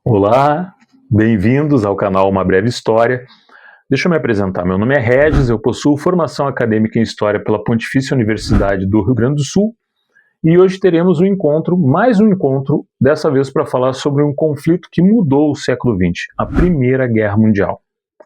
Olá, bem-vindos ao canal Uma Breve História. Deixa eu me apresentar. Meu nome é Regis, eu possuo formação acadêmica em História pela Pontifícia Universidade do Rio Grande do Sul e hoje teremos mais um encontro, dessa vez para falar sobre um conflito que mudou o século XX, a Primeira Guerra Mundial.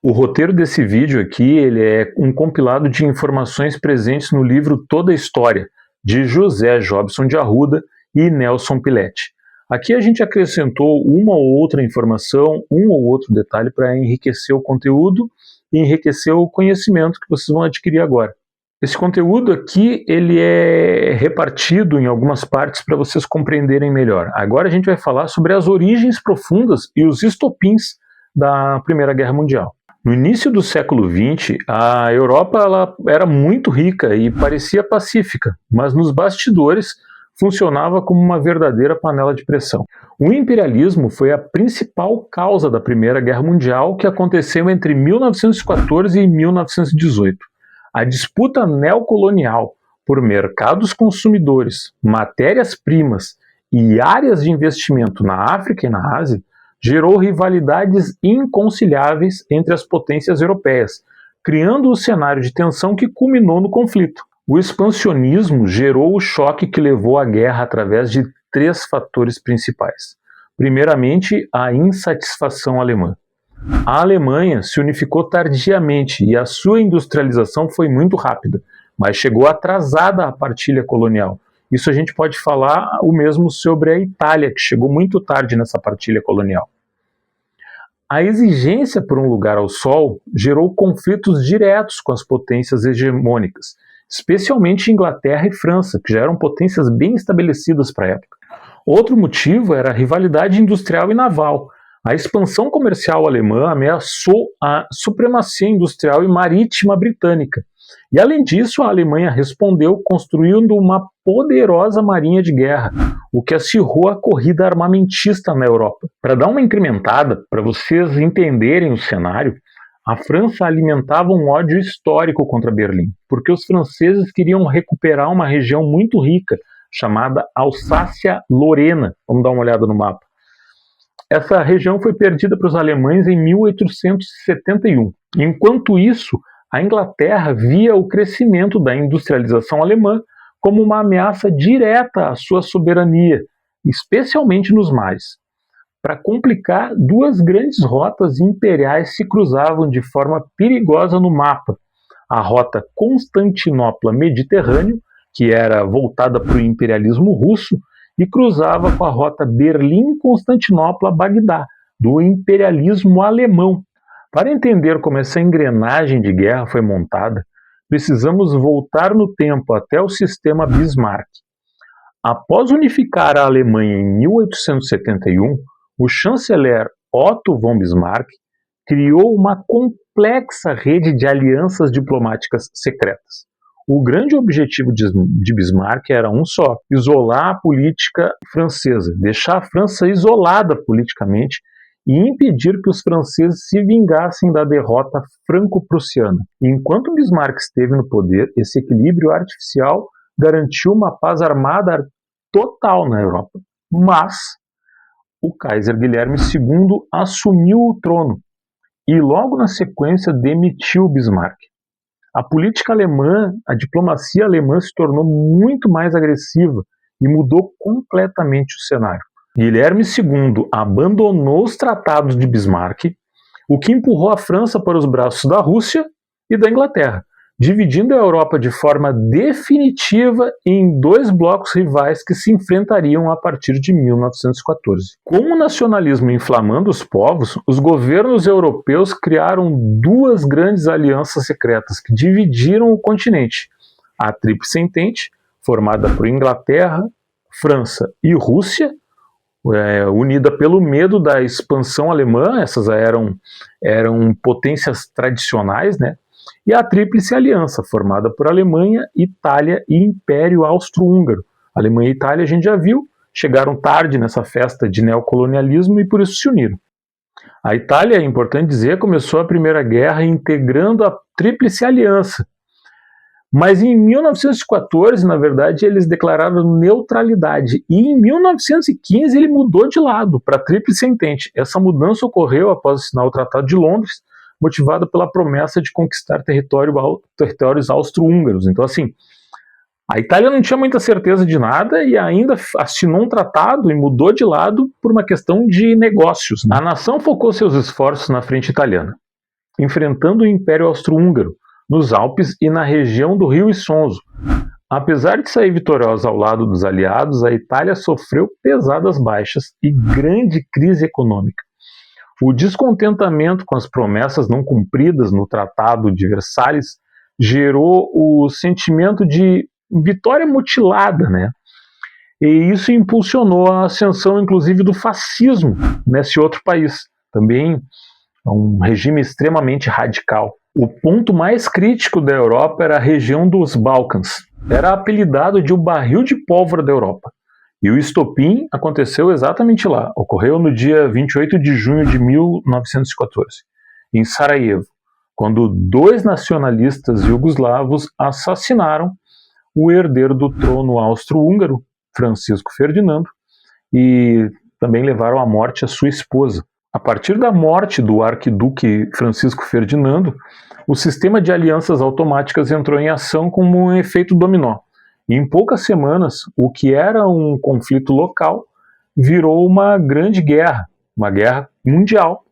O roteiro desse vídeo aqui ele é um compilado de informações presentes no livro Toda a História, de José Jobson de Arruda e Nelson Piletti. Aqui a gente acrescentou uma ou outra informação, um ou outro detalhe para enriquecer o conteúdo e enriquecer o conhecimento que vocês vão adquirir agora. Esse conteúdo aqui ele é repartido em algumas partes para vocês compreenderem melhor. Agora a gente vai falar sobre as origens profundas e os estopins da Primeira Guerra Mundial. No início do século XX, a Europa ela era muito rica e parecia pacífica, mas nos bastidores funcionava como uma verdadeira panela de pressão. O imperialismo foi a principal causa da Primeira Guerra Mundial, que aconteceu entre 1914 e 1918. A disputa neocolonial por mercados consumidores, matérias-primas e áreas de investimento na África e na Ásia gerou rivalidades inconciliáveis entre as potências europeias, criando o cenário de tensão que culminou no conflito. O expansionismo gerou o choque que levou à guerra através de três fatores principais. Primeiramente, a insatisfação alemã. A Alemanha se unificou tardiamente e a sua industrialização foi muito rápida, mas chegou atrasada à partilha colonial. Isso a gente pode falar o mesmo sobre a Itália, que chegou muito tarde nessa partilha colonial. A exigência por um lugar ao sol gerou conflitos diretos com as potências hegemônicas, especialmente Inglaterra e França, que já eram potências bem estabelecidas para a época. Outro motivo era a rivalidade industrial e naval. A expansão comercial alemã ameaçou a supremacia industrial e marítima britânica. E além disso, a Alemanha respondeu construindo uma poderosa marinha de guerra, o que acirrou a corrida armamentista na Europa. Para dar uma incrementada, para vocês entenderem o cenário, a França alimentava um ódio histórico contra Berlim, porque os franceses queriam recuperar uma região muito rica, chamada Alsácia-Lorena. Vamos dar uma olhada no mapa. Essa região foi perdida para os alemães em 1871. Enquanto isso, a Inglaterra via o crescimento da industrialização alemã como uma ameaça direta à sua soberania, especialmente nos mares. Para complicar, duas grandes rotas imperiais se cruzavam de forma perigosa no mapa. A rota Constantinopla-Mediterrâneo, que era voltada para o imperialismo russo, e cruzava com a rota Berlim-Constantinopla-Bagdá, do imperialismo alemão. Para entender como essa engrenagem de guerra foi montada, precisamos voltar no tempo até o sistema Bismarck. Após unificar a Alemanha em 1871, o chanceler Otto von Bismarck criou uma complexa rede de alianças diplomáticas secretas. O grande objetivo de Bismarck era um só: isolar a política francesa, deixar a França isolada politicamente e impedir que os franceses se vingassem da derrota franco-prussiana. Enquanto Bismarck esteve no poder, esse equilíbrio artificial garantiu uma paz armada total na Europa. Mas o Kaiser Guilherme II assumiu o trono e logo na sequência demitiu Bismarck. A política alemã, a diplomacia alemã se tornou muito mais agressiva e mudou completamente o cenário. Guilherme II abandonou os tratados de Bismarck, o que empurrou a França para os braços da Rússia e da Inglaterra, dividindo a Europa de forma definitiva em dois blocos rivais que se enfrentariam a partir de 1914. Com o nacionalismo inflamando os povos, os governos europeus criaram duas grandes alianças secretas que dividiram o continente. A Tríplice Entente, formada por Inglaterra, França e Rússia, unida pelo medo da expansão alemã, essas eram potências tradicionais, né? E a Tríplice Aliança, formada por Alemanha, Itália e Império Austro-Húngaro. Alemanha e Itália, a gente já viu, chegaram tarde nessa festa de neocolonialismo e por isso se uniram. A Itália, é importante dizer, começou a Primeira Guerra integrando a Tríplice Aliança. Mas em 1914, na verdade, eles declararam neutralidade. E em 1915 ele mudou de lado para a Tríplice Entente. Essa mudança ocorreu após assinar o Tratado de Londres, motivada pela promessa de conquistar territórios austro-húngaros. Então, assim, a Itália não tinha muita certeza de nada e ainda assinou um tratado e mudou de lado por uma questão de negócios. A nação focou seus esforços na frente italiana, enfrentando o Império Austro-Húngaro, nos Alpes e na região do Rio Isonzo. Apesar de sair vitoriosa ao lado dos aliados, a Itália sofreu pesadas baixas e grande crise econômica. O descontentamento com as promessas não cumpridas no Tratado de Versalhes gerou o sentimento de vitória mutilada, né? E isso impulsionou a ascensão, inclusive, do fascismo nesse outro país. Também um regime extremamente radical. O ponto mais crítico da Europa era a região dos Balcãs. Era apelidado de o barril de pólvora da Europa. E o estopim aconteceu exatamente lá. Ocorreu no dia 28 de junho de 1914, em Sarajevo, quando 2 nacionalistas iugoslavos assassinaram o herdeiro do trono austro-húngaro, Francisco Ferdinando, e também levaram à morte a sua esposa. A partir da morte do arquiduque Francisco Ferdinando, o sistema de alianças automáticas entrou em ação como um efeito dominó. E em poucas semanas, o que era um conflito local virou uma grande guerra, uma guerra mundial,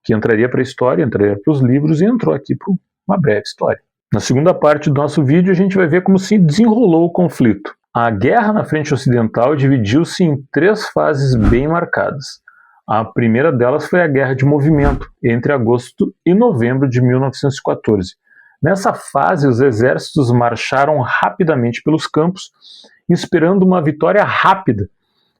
que entraria para a história, entraria para os livros e entrou aqui para uma breve história. Na segunda parte do nosso vídeo, a gente vai ver como se desenrolou o conflito. A guerra na frente ocidental dividiu-se em 3 fases bem marcadas. A primeira delas foi a Guerra de Movimento, entre agosto e novembro de 1914. Nessa fase, os exércitos marcharam rapidamente pelos campos, esperando uma vitória rápida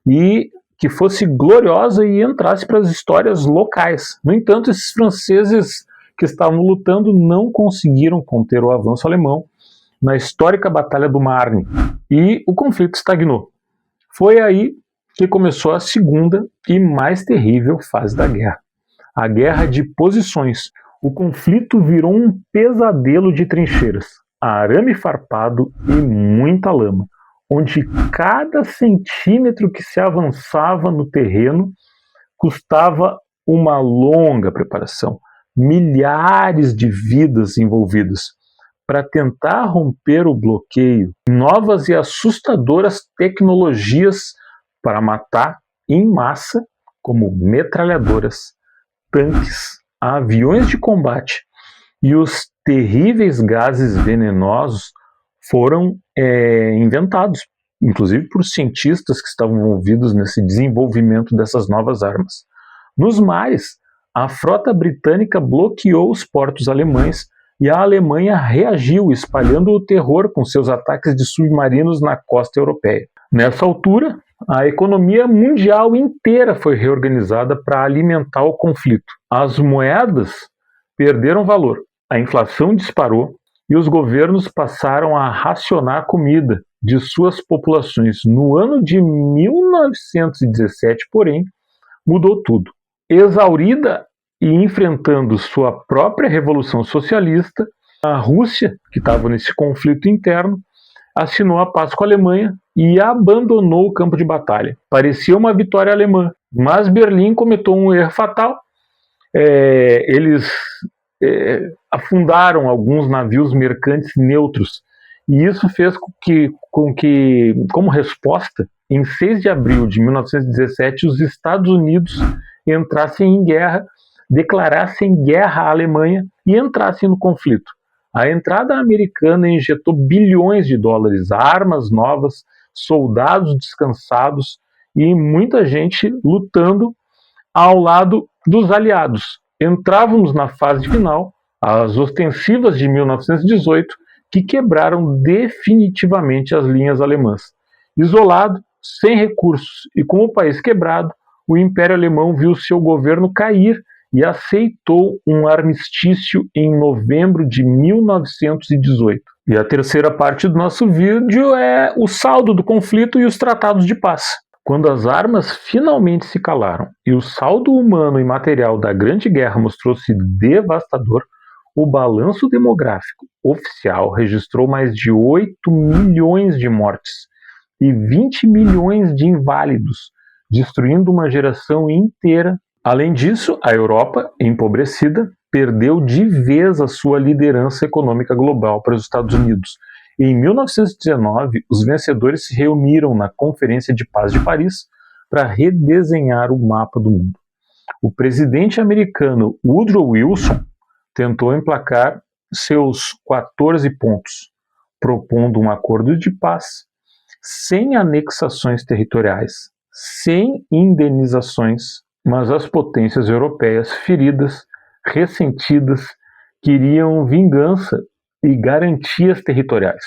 e que fosse gloriosa e entrasse para as histórias locais. No entanto, esses franceses que estavam lutando não conseguiram conter o avanço alemão na histórica Batalha do Marne, e o conflito estagnou. Foi aí que começou a segunda e mais terrível fase da guerra, a Guerra de Posições. O conflito virou um pesadelo de trincheiras, arame farpado e muita lama, onde cada centímetro que se avançava no terreno custava uma longa preparação, milhares de vidas envolvidas. Para tentar romper o bloqueio, novas e assustadoras tecnologias para matar em massa, como metralhadoras, tanques, aviões de combate e os terríveis gases venenosos foram inventados, inclusive por cientistas que estavam envolvidos nesse desenvolvimento dessas novas armas. Nos mares, a frota britânica bloqueou os portos alemães e a Alemanha reagiu, espalhando o terror com seus ataques de submarinos na costa europeia. Nessa altura, a economia mundial inteira foi reorganizada para alimentar o conflito. As moedas perderam valor, a inflação disparou e os governos passaram a racionar comida de suas populações. No ano de 1917, porém, mudou tudo. Exaurida e enfrentando sua própria revolução socialista, a Rússia, que estava nesse conflito interno, assinou a paz com a Alemanha e abandonou o campo de batalha. Parecia uma vitória alemã, mas Berlim cometeu um erro fatal. Eles afundaram alguns navios mercantes neutros, e isso fez com que, como resposta, em 6 de abril de 1917, os Estados Unidos entrassem em guerra, declarassem guerra à Alemanha e entrassem no conflito. A entrada americana injetou bilhões de dólares, armas novas, soldados descansados e muita gente lutando ao lado dos aliados. Entrávamos na fase final, as ofensivas de 1918, que quebraram definitivamente as linhas alemãs. Isolado, sem recursos e com o país quebrado, o Império Alemão viu seu governo cair e aceitou um armistício em novembro de 1918. E a terceira parte do nosso vídeo é o saldo do conflito e os tratados de paz. Quando as armas finalmente se calaram e o saldo humano e material da Grande Guerra mostrou-se devastador, O balanço demográfico oficial registrou mais de 8 milhões de mortes e 20 milhões de inválidos, destruindo uma geração inteira. Além disso, a Europa, empobrecida, perdeu de vez a sua liderança econômica global para os Estados Unidos. Em 1919, os vencedores se reuniram na Conferência de Paz de Paris para redesenhar o mapa do mundo. O presidente americano Woodrow Wilson tentou emplacar seus 14 pontos, propondo um acordo de paz, sem anexações territoriais, sem indenizações, mas as potências europeias feridas, ressentidas, queriam vingança e garantias territoriais.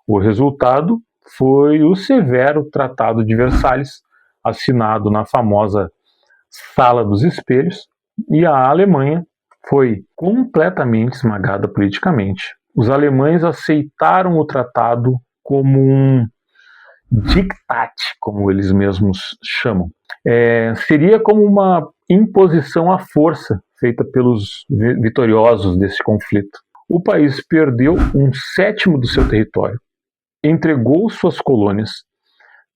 O resultado foi o severo Tratado de Versalhes, assinado na famosa Sala dos Espelhos, e a Alemanha foi completamente esmagada politicamente. Os alemães aceitaram o tratado como um diktat, como eles mesmos chamam. Seria como uma imposição à força feita pelos vitoriosos desse conflito. O país perdeu 1/7 do seu território, entregou suas colônias,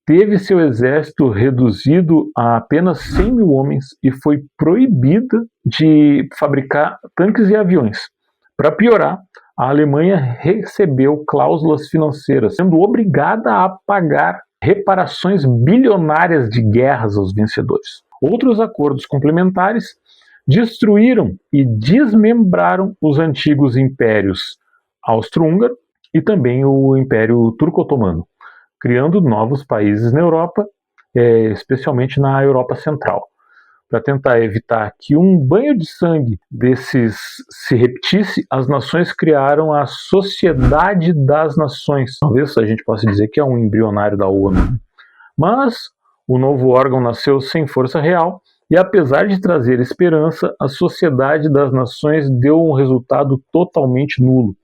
teve seu exército reduzido a apenas 100 mil homens e foi proibida de fabricar tanques e aviões. Para piorar, a Alemanha recebeu cláusulas financeiras, sendo obrigada a pagar reparações bilionárias de guerras aos vencedores. Outros acordos complementares destruíram e desmembraram os antigos impérios austro-húngaro e também o Império Turco-Otomano, criando novos países na Europa, especialmente na Europa Central. Para tentar evitar que um banho de sangue desses se repetisse, as nações criaram a Sociedade das Nações. Talvez a gente possa dizer que é um embrionário da ONU. Mas o novo órgão nasceu sem força real e, apesar de trazer esperança, a Sociedade das Nações deu um resultado totalmente nulo,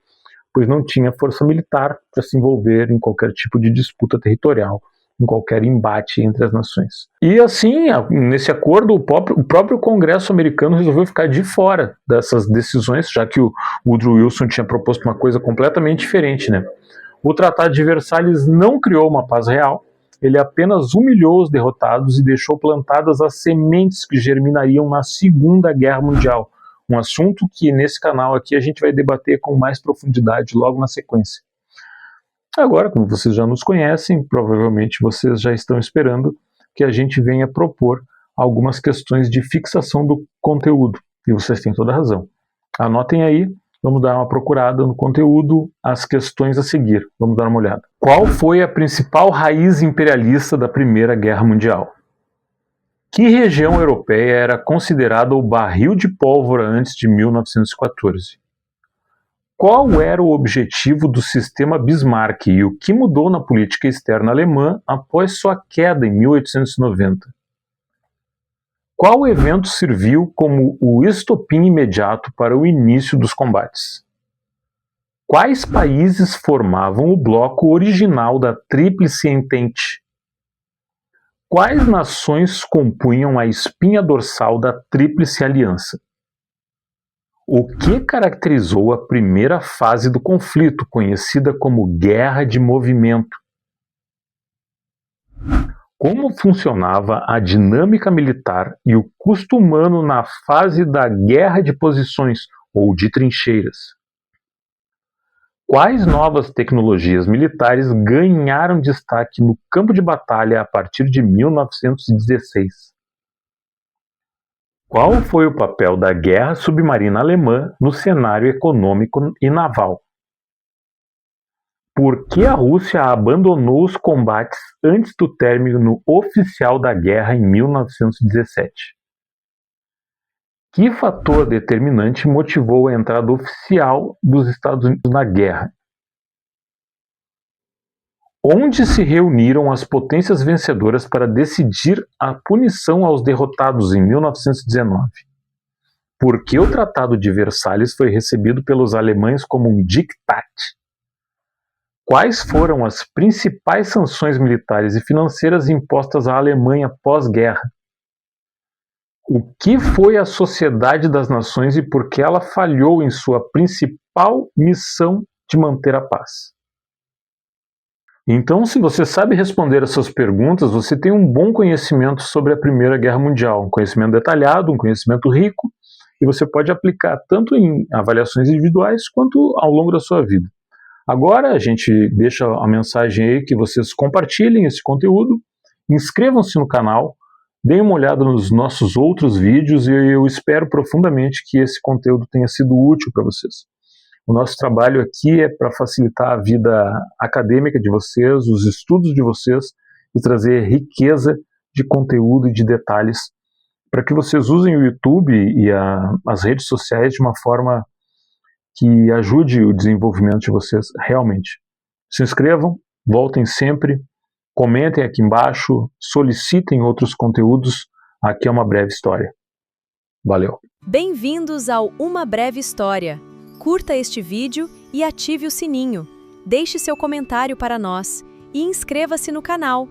pois não tinha força militar para se envolver em qualquer tipo de disputa territorial, em qualquer embate entre as nações. E assim, nesse acordo, o próprio Congresso americano resolveu ficar de fora dessas decisões, já que o Woodrow Wilson tinha proposto uma coisa completamente diferente, né? O Tratado de Versalhes não criou uma paz real, ele apenas humilhou os derrotados e deixou plantadas as sementes que germinariam na Segunda Guerra Mundial, um assunto que nesse canal aqui a gente vai debater com mais profundidade logo na sequência. Agora, como vocês já nos conhecem, provavelmente vocês já estão esperando que a gente venha propor algumas questões de fixação do conteúdo, e vocês têm toda a razão. Anotem aí, vamos dar uma procurada no conteúdo, as questões a seguir, vamos dar uma olhada. Qual foi a principal raiz imperialista da Primeira Guerra Mundial? Que região europeia era considerada o barril de pólvora antes de 1914? Qual era o objetivo do sistema Bismarck e o que mudou na política externa alemã após sua queda em 1890? Qual evento serviu como o estopim imediato para o início dos combates? Quais países formavam o bloco original da Tríplice Entente? Quais nações compunham a espinha dorsal da Tríplice Aliança? O que caracterizou a primeira fase do conflito, conhecida como Guerra de Movimento? Como funcionava a dinâmica militar e o custo humano na fase da Guerra de Posições ou de Trincheiras? Quais novas tecnologias militares ganharam destaque no campo de batalha a partir de 1916? Qual foi o papel da guerra submarina alemã no cenário econômico e naval? Por que a Rússia abandonou os combates antes do término oficial da guerra em 1917? Que fator determinante motivou a entrada oficial dos Estados Unidos na guerra? Onde se reuniram as potências vencedoras para decidir a punição aos derrotados em 1919? Por que o Tratado de Versalhes foi recebido pelos alemães como um diktat? Quais foram as principais sanções militares e financeiras impostas à Alemanha pós-guerra? O que foi a Sociedade das Nações e por que ela falhou em sua principal missão de manter a paz? Então, se você sabe responder essas perguntas, você tem um bom conhecimento sobre a Primeira Guerra Mundial, um conhecimento detalhado, um conhecimento rico, e você pode aplicar tanto em avaliações individuais quanto ao longo da sua vida. Agora, a gente deixa a mensagem aí que vocês compartilhem esse conteúdo, inscrevam-se no canal, deem uma olhada nos nossos outros vídeos e eu espero profundamente que esse conteúdo tenha sido útil para vocês. O nosso trabalho aqui é para facilitar a vida acadêmica de vocês, os estudos de vocês e trazer riqueza de conteúdo e de detalhes para que vocês usem o YouTube e as redes sociais de uma forma que ajude o desenvolvimento de vocês realmente. Se inscrevam, voltem sempre, comentem aqui embaixo, solicitem outros conteúdos. Aqui é uma breve história. Valeu! Bem-vindos ao Uma Breve História. Curta este vídeo e ative o sininho. Deixe seu comentário para nós e inscreva-se no canal.